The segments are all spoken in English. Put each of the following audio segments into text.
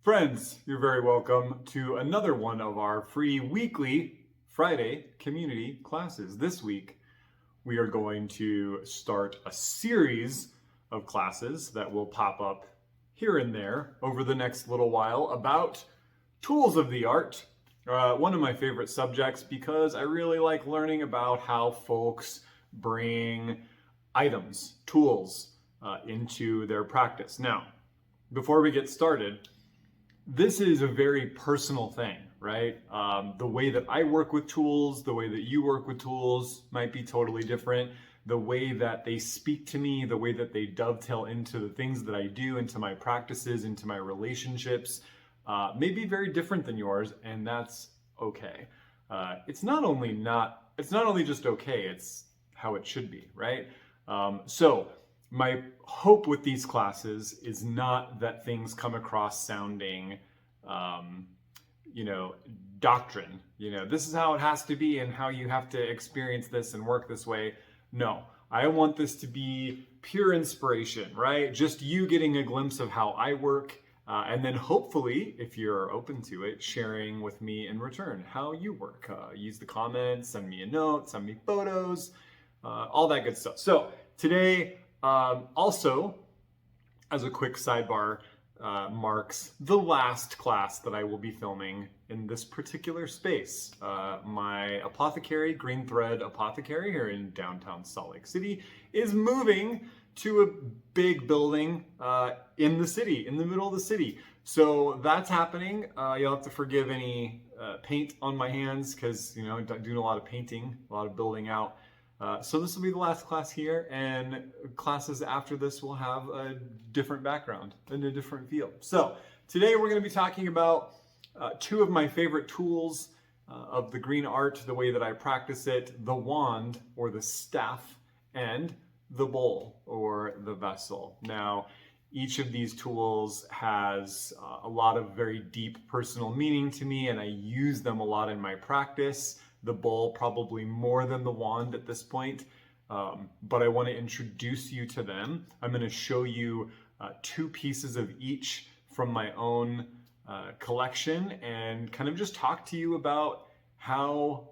Friends, you're very welcome to another one of our free weekly Friday community classes. This week, we are going to start a series of classes that will pop up here and there over the next little while about tools of the art. One of my favorite subjects because I really like learning about how folks bring items, tools, into their practice. Now, before we get started, this is a very personal thing, right? The way that I work with tools, the way that you work with tools might be totally different. The way that they speak to me, the way that they dovetail into the things that I do, into my practices, into my relationships, may be very different than yours, and that's okay. It's not only just okay, it's how it should be, right? So my hope with these classes is not that things come across sounding, doctrine. This is how it has to be and how you have to experience this and work this way. No, I want this to be pure inspiration, right? Just you getting a glimpse of how I work, and then hopefully, if you're open to it, sharing with me in return how you work. Use the comments, send me a note, send me photos, all that good stuff. So today, also, as a quick sidebar, marks the last class that I will be filming in this particular space. My apothecary, Green Thread Apothecary here in downtown Salt Lake City, is moving to a big building in the city, in the middle of the city. So that's happening. You'll have to forgive any paint on my hands because, I'm doing a lot of painting, a lot of building out. So this will be the last class here, and classes after this will have a different background and a different feel. So today we're going to be talking about two of my favorite tools of the green art, the way that I practice it: the wand or the staff, and the bowl or the vessel. Now, each of these tools has a lot of very deep personal meaning to me, and I use them a lot in my practice. The bowl probably more than the wand at this point, but I want to introduce you to them. I'm going to show you two pieces of each from my own collection and kind of just talk to you about how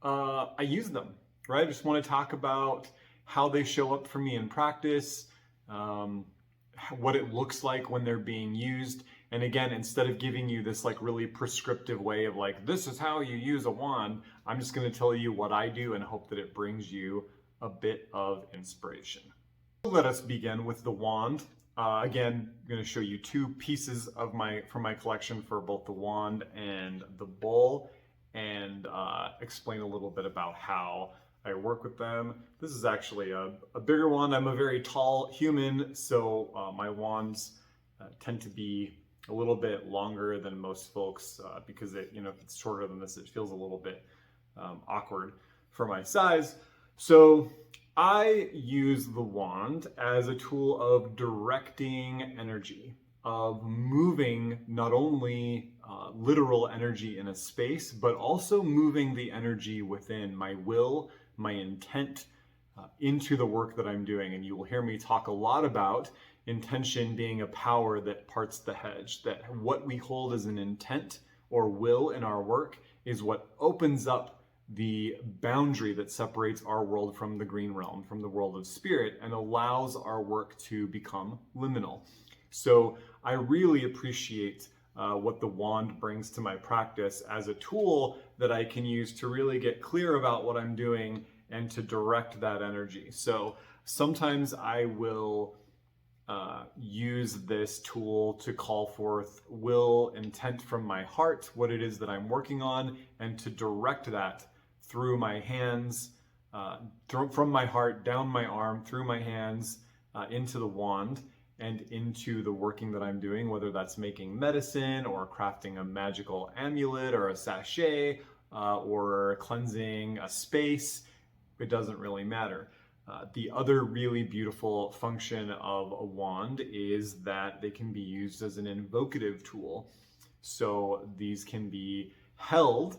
I use them, right? I just want to talk about how they show up for me in practice, what it looks like when they're being used. And again, instead of giving you this really prescriptive way of this is how you use a wand, I'm just going to tell you what I do and hope that it brings you a bit of inspiration. Let us begin with the wand. Again, I'm going to show you two pieces from my collection for both the wand and the bowl, and explain a little bit about how I work with them. This is actually a bigger one. I'm a very tall human, so my wands tend to be a little bit longer than most folks because if it's shorter than this, it feels a little bit awkward for my size. So I use the wand as a tool of directing energy, of moving not only literal energy in a space, but also moving the energy within my will, my intent into the work that I'm doing. And you will hear me talk a lot about intention being a power that parts the hedge, that what we hold as an intent or will in our work is what opens up the boundary that separates our world from the green realm, from the world of spirit, and allows our work to become liminal. So I really appreciate what the wand brings to my practice as a tool that I can use to really get clear about what I'm doing and to direct that energy. So sometimes I will use this tool to call forth will, intent from my heart, what it is that I'm working on, and to direct that through my hands, from my heart, down my arm, through my hands, into the wand, and into the working that I'm doing, whether that's making medicine or crafting a magical amulet or a sachet, or cleansing a space. It doesn't really matter. The other really beautiful function of a wand is that they can be used as an invocative tool. So these can be held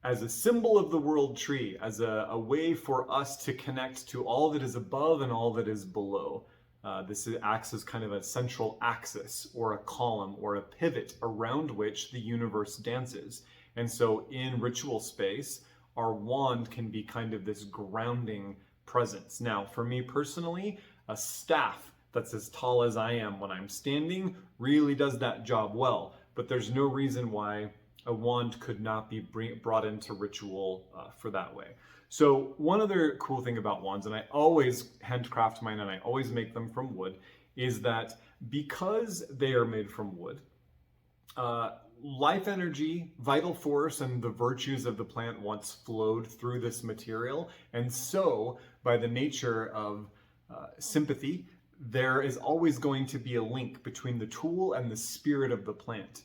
as a symbol of the world tree, as a way for us to connect to all that is above and all that is below. Acts as kind of a central axis or a column or a pivot around which the universe dances. And so in ritual space, our wand can be kind of this grounding presence. Now, for me personally, a staff that's as tall as I am when I'm standing really does that job well, but there's no reason why a wand could not be brought into ritual for that way. So one other cool thing about wands, and I always handcraft mine and I always make them from wood, is that because they are made from wood, life energy, vital force, and the virtues of the plant once flowed through this material. And so, by the nature of sympathy, there is always going to be a link between the tool and the spirit of the plant,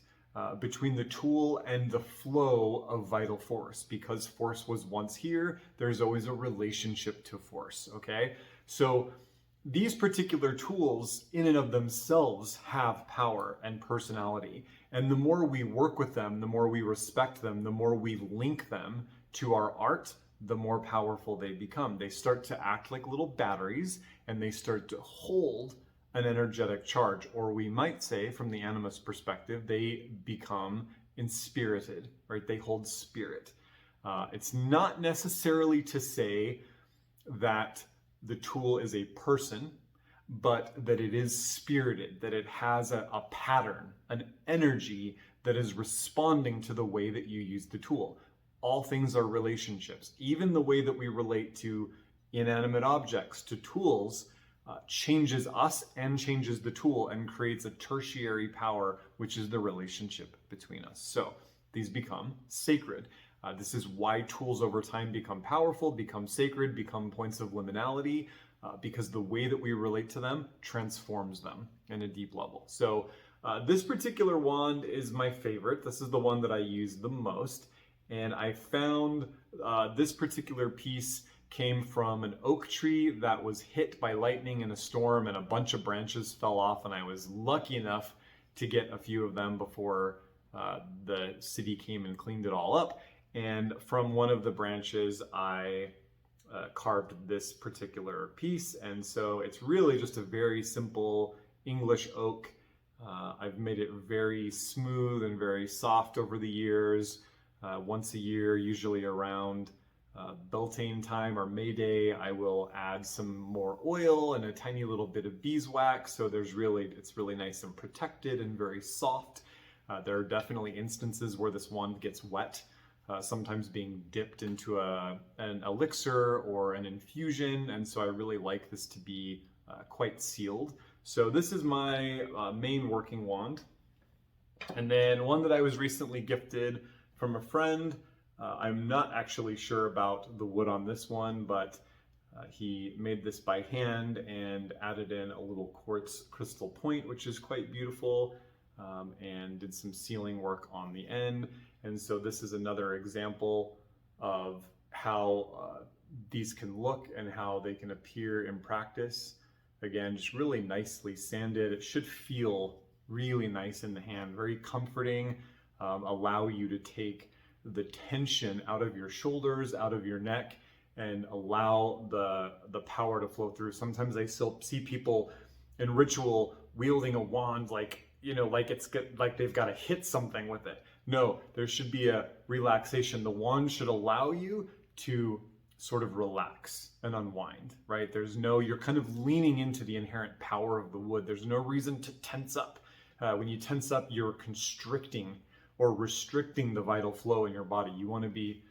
between the tool and the flow of vital force. Because force was once here, there's always a relationship to force, okay? So these particular tools in and of themselves have power and personality. And the more we work with them, the more we respect them, the more we link them to our art, the more powerful they become. They start to act like little batteries and they start to hold an energetic charge, or we might say from the animist perspective, they become inspirited, right? They hold spirit. It's not necessarily to say that the tool is a person, but that it is spirited, that it has a pattern, an energy that is responding to the way that you use the tool. All things are relationships. Even the way that we relate to inanimate objects, to tools, changes us and changes the tool and creates a tertiary power, which is the relationship between us. So these become sacred. This is why tools over time become powerful, become sacred, become points of liminality, because the way that we relate to them transforms them in a deep level. So this particular wand is my favorite. This is the one that I use the most. And I found this particular piece came from an oak tree that was hit by lightning in a storm and a bunch of branches fell off, and I was lucky enough to get a few of them before the city came and cleaned it all up. And from one of the branches, I carved this particular piece. And so it's really just a very simple English oak. I've made it very smooth and very soft over the years. Once a year, usually around Beltane time or May Day, I will add some more oil and a tiny little bit of beeswax. So it's really nice and protected and very soft. There are definitely instances where this wand gets wet, sometimes being dipped into an elixir or an infusion. And so I really like this to be quite sealed. So this is my main working wand. And then one that I was recently gifted from a friend. I'm not actually sure about the wood on this one, but he made this by hand and added in a little quartz crystal point, which is quite beautiful, and did some sealing work on the end. And so this is another example of how these can look and how they can appear in practice. Again, just really nicely sanded. It should feel really nice in the hand, very comforting, allow you to take the tension out of your shoulders, out of your neck, and allow the power to flow through. Sometimes I still see people in ritual wielding a wand like they've got to hit something with it. No, there should be a relaxation. The wand should allow you to sort of relax and unwind, right? You're kind of leaning into the inherent power of the wood. There's no reason to tense up. When you tense up, you're constricting or restricting the vital flow in your body. You want to be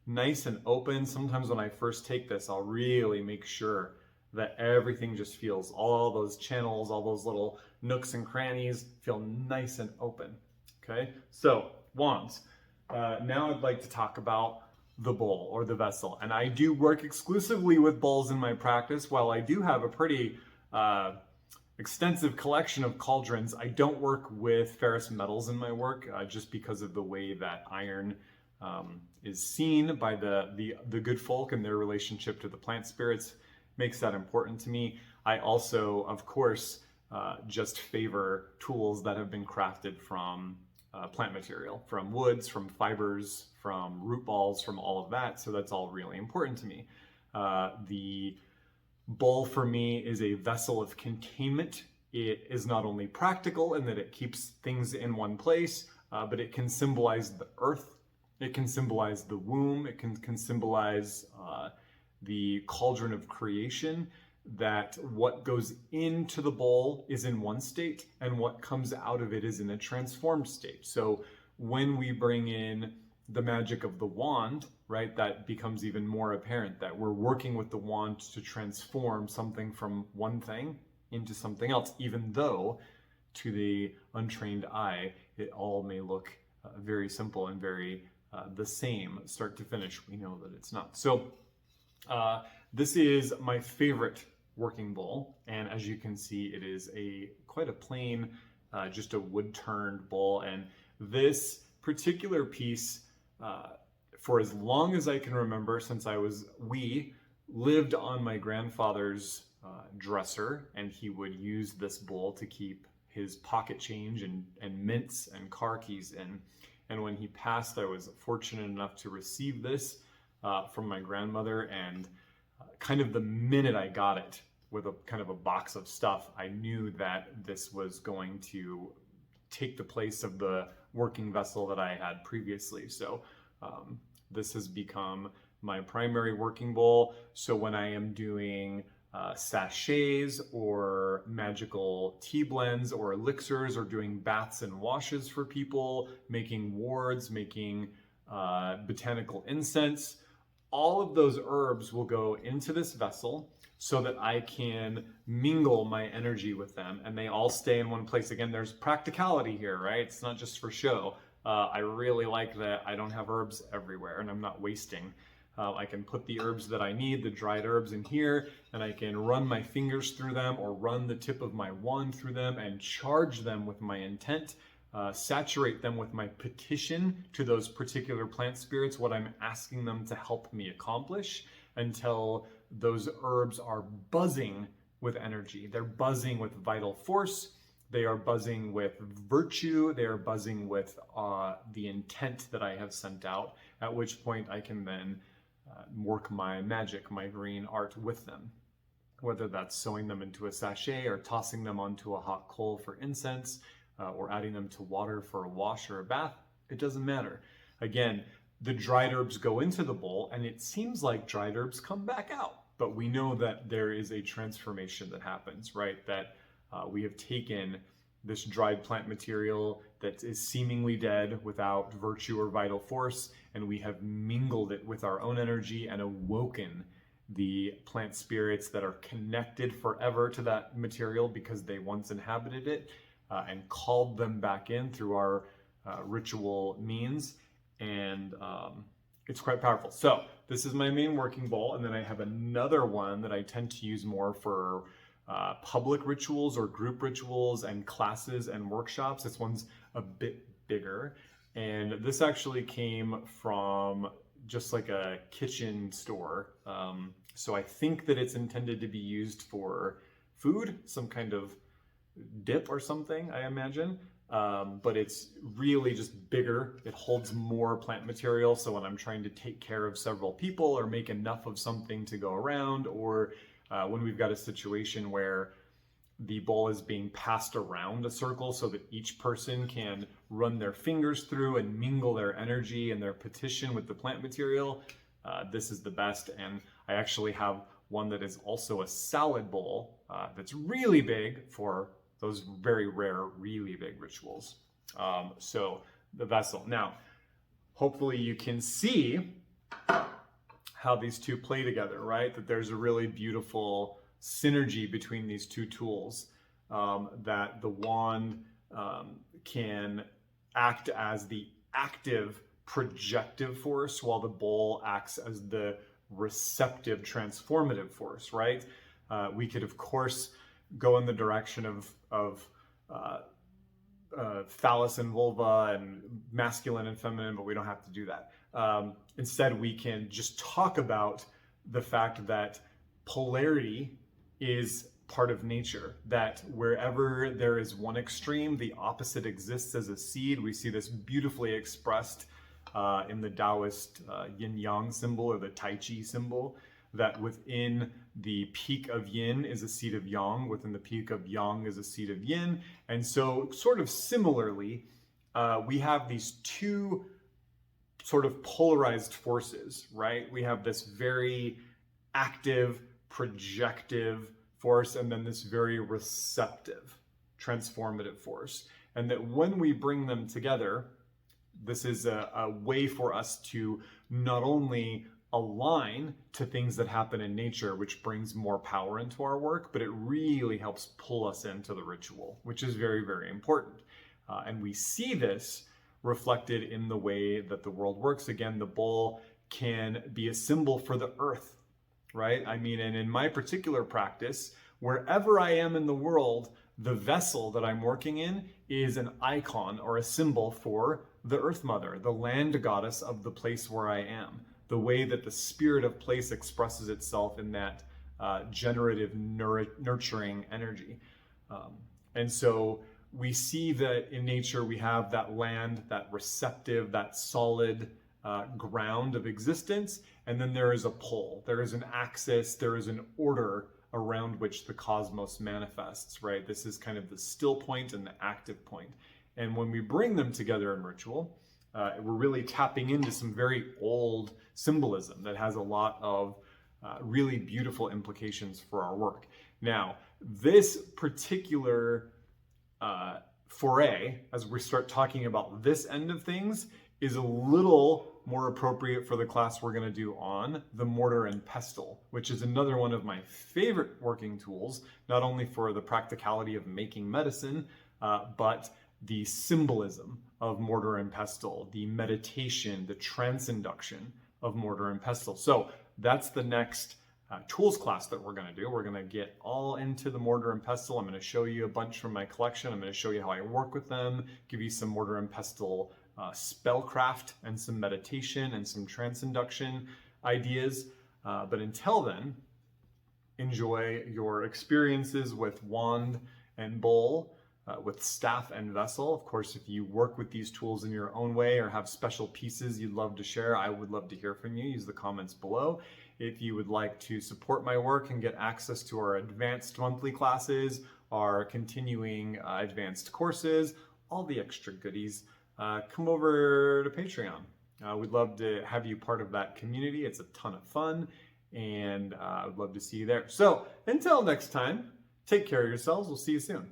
nice and open. Sometimes when I first take this, I'll really make sure that everything just feels, all those channels, all those little nooks and crannies feel nice and open. Okay, so wands. Now I'd like to talk about the bowl or the vessel. And I do work exclusively with bowls in my practice. While I do have a pretty extensive collection of cauldrons, I don't work with ferrous metals in my work, just because of the way that iron is seen by the good folk and their relationship to the plant spirits makes that important to me. I also, of course, just favor tools that have been crafted from plant material, from woods, from fibers, from root balls, from all of that. So that's all really important to me. The Bowl for me is a vessel of containment. It is not only practical in that it keeps things in one place, but it can symbolize the earth. It can symbolize the womb. It can symbolize the cauldron of creation, that what goes into the bowl is in one state and what comes out of it is in a transformed state. So when we bring in the magic of the wand, right, that becomes even more apparent that we're working with the wand to transform something from one thing into something else, even though to the untrained eye, it all may look very simple and very the same start to finish. We know that it's not. So this is my favorite working bowl, and as you can see, it is quite a plain, just a wood-turned bowl. And this particular piece, for as long as I can remember, since we lived on my grandfather's dresser, and he would use this bowl to keep his pocket change and mints and car keys in. And when he passed, I was fortunate enough to receive this from my grandmother, and kind of the minute I got it with a kind of a box of stuff, I knew that this was going to take the place of the working vessel that I had previously. So this has become my primary working bowl. So when I am doing sachets or magical tea blends or elixirs, or doing baths and washes for people, making wards, making botanical incense, all of those herbs will go into this vessel so that I can mingle my energy with them, and they all stay in one place. Again, there's practicality here, right? It's not just for show. I really like that I don't have herbs everywhere and I'm not wasting. I can put the herbs that I need, the dried herbs, in here, and I can run my fingers through them or run the tip of my wand through them and charge them with my intent, saturate them with my petition to those particular plant spirits, what I'm asking them to help me accomplish, until those herbs are buzzing with energy. They're buzzing with vital force. They are buzzing with virtue. They are buzzing with the intent that I have sent out, at which point I can then work my magic, my green art with them. Whether that's sewing them into a sachet or tossing them onto a hot coal for incense, or adding them to water for a wash or a bath, it doesn't matter. Again, the dried herbs go into the bowl, and it seems like dried herbs come back out. But we know that there is a transformation that happens, right? That we have taken this dried plant material that is seemingly dead without virtue or vital force, and we have mingled it with our own energy and awoken the plant spirits that are connected forever to that material because they once inhabited it, and called them back in through our ritual means. And it's quite powerful. So this is my main working bowl, and then I have another one that I tend to use more for public rituals or group rituals and classes and workshops. This one's a bit bigger, and this actually came from just like a kitchen store. So I think that it's intended to be used for food, some kind of dip or something, I imagine. But it's really just bigger. It holds more plant material. So when I'm trying to take care of several people or make enough of something to go around, or when we've got a situation where the bowl is being passed around a circle so that each person can run their fingers through and mingle their energy and their petition with the plant material, this is the best. And I actually have one that is also a salad bowl that's really big for those very rare, really big rituals. So the vessel. Now, hopefully you can see how these two play together, right? That there's a really beautiful synergy between these two tools, that the wand can act as the active projective force while the bowl acts as the receptive transformative force, right? We could, of course, go in the direction of phallus and vulva and masculine and feminine, but we don't have to do that. Instead, we can just talk about the fact that polarity is part of nature, that wherever there is one extreme, the opposite exists as a seed. We see this beautifully expressed in the Taoist yin-yang symbol, or the Tai Chi symbol, that within the peak of yin is a seed of yang, within the peak of yang is a seed of yin. And so sort of similarly, we have these two sort of polarized forces, right? We have this very active, projective force, and then this very receptive, transformative force. And that when we bring them together, this is a way for us to not only align to things that happen in nature, which brings more power into our work, but it really helps pull us into the ritual, which is very, very important. And we see this reflected in the way that the world works. Again, the bowl can be a symbol for the earth, right? I mean, and in my particular practice, wherever I am in the world, the vessel that I'm working in is an icon or a symbol for the Earth Mother, the land goddess of the place where I am, the way that the spirit of place expresses itself in that generative, nurturing energy. And so we see that in nature we have that land, that receptive, that solid ground of existence, and then there is a pole, there is an axis, there is an order around which the cosmos manifests, right? This is kind of the still point and the active point. And when we bring them together in ritual, we're really tapping into some very old symbolism that has a lot of really beautiful implications for our work. Now, this particular foray, as we start talking about this end of things, is a little more appropriate for the class we're going to do on the mortar and pestle, which is another one of my favorite working tools, not only for the practicality of making medicine, but the symbolism of mortar and pestle, the meditation, the transinduction of mortar and pestle. So that's the next tools class that we're going to do. We're going to get all into the mortar and pestle. I'm going to show you a bunch from my collection. I'm going to show you how I work with them, give you some mortar and pestle spellcraft and some meditation and some transinduction ideas. But until then, enjoy your experiences with wand and bowl, with staff and vessel. Of course, if you work with these tools in your own way or have special pieces you'd love to share, I would love to hear from you. Use the comments below. If you would like to support my work and get access to our advanced monthly classes, our continuing advanced courses, all the extra goodies, come over to Patreon. We'd love to have you part of that community. It's a ton of fun, and I would love to see you there. So until next time, take care of yourselves. We'll see you soon.